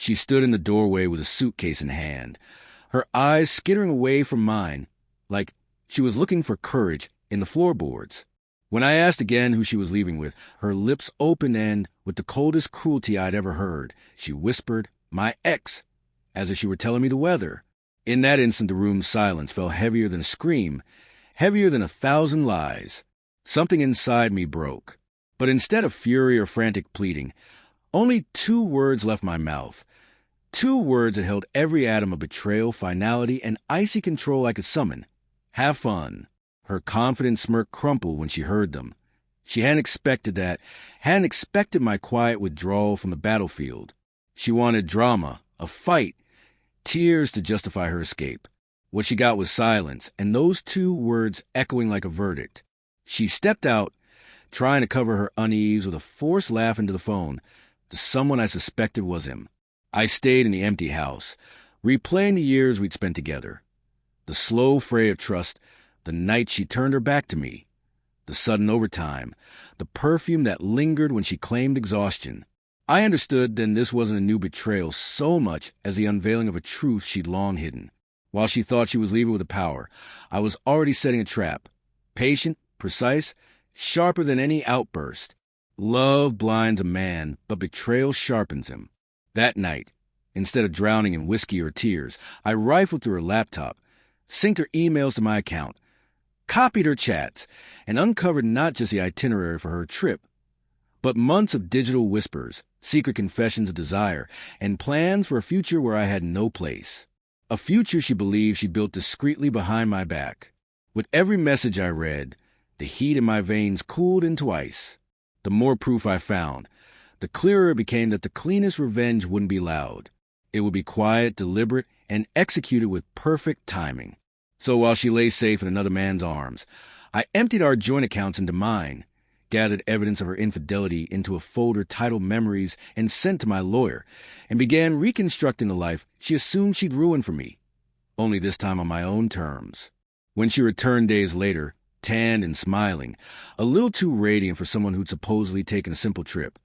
She stood in the doorway with a suitcase in hand, her eyes skittering away from mine, like she was looking for courage in the floorboards. When I asked again who she was leaving with, her lips opened and, with the coldest cruelty I'd ever heard, she whispered, "My ex," as if she were telling me the weather. In that instant, the room's silence fell heavier than a scream, heavier than 1,000 lies. Something inside me broke. But instead of fury or frantic pleading, only 2 words left my mouth. 2 words that held every atom of betrayal, finality, and icy control I could summon. Have fun. Her confident smirk crumpled when she heard them. She hadn't expected that, hadn't expected my quiet withdrawal from the battlefield. She wanted drama, a fight, tears to justify her escape. What she got was silence, and those 2 words echoing like a verdict. She stepped out, trying to cover her unease with a forced laugh into the phone. The someone I suspected was him. I stayed in the empty house, replaying the years we'd spent together. The slow fray of trust, the night she turned her back to me, the sudden overtime, the perfume that lingered when she claimed exhaustion. I understood then this wasn't a new betrayal so much as the unveiling of a truth she'd long hidden. While she thought she was leaving with a power, I was already setting a trap. Patient, precise, sharper than any outburst. Love blinds a man, but betrayal sharpens him. That night, instead of drowning in whiskey or tears, I rifled through her laptop, synced her emails to my account, copied her chats, and uncovered not just the itinerary for her trip, but months of digital whispers, secret confessions of desire, and plans for a future where I had no place. A future she believed she built discreetly behind my back. With every message I read, the heat in my veins cooled into ice. The more proof I found, the clearer it became that the cleanest revenge wouldn't be loud. It would be quiet, deliberate, and executed with perfect timing. So while she lay safe in another man's arms, I emptied our joint accounts into mine, gathered evidence of her infidelity into a folder titled Memories and sent to my lawyer, and began reconstructing the life she assumed she'd ruined for me, only this time on my own terms. When she returned days later, tanned and smiling, a little too radiant for someone who'd supposedly taken a simple trip,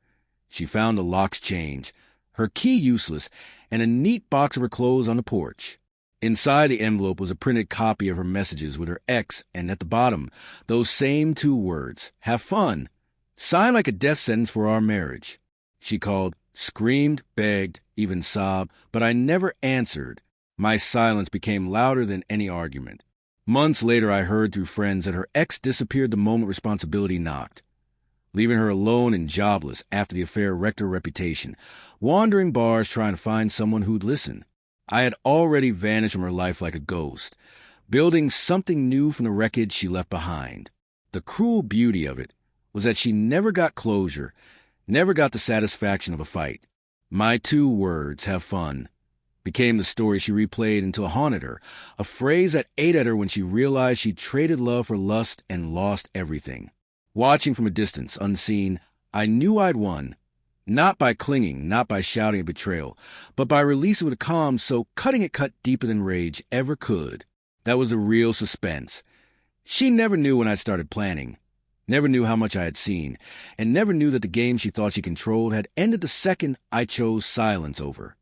she found the locks changed, her key useless, and a neat box of her clothes on the porch. Inside the envelope was a printed copy of her messages with her ex, and at the bottom, those same 2 words, "Have fun," signed like a death sentence for our marriage. She called, screamed, begged, even sobbed, but I never answered. My silence became louder than any argument. Months later, I heard through friends that her ex disappeared the moment responsibility knocked, leaving her alone and jobless after the affair wrecked her reputation, wandering bars trying to find someone who'd listen. I had already vanished from her life like a ghost, building something new from the wreckage she left behind. The cruel beauty of it was that she never got closure, never got the satisfaction of a fight. My 2 words, "Have fun," became the story she replayed until it haunted her, a phrase that ate at her when she realized she'd traded love for lust and lost everything. Watching from a distance, unseen, I knew I'd won. Not by clinging, not by shouting a betrayal, but by releasing with a calm so cutting it cut deeper than rage ever could. That was the real suspense. She never knew when I'd started planning, never knew how much I had seen, and never knew that the game she thought she controlled had ended the second I chose silence over.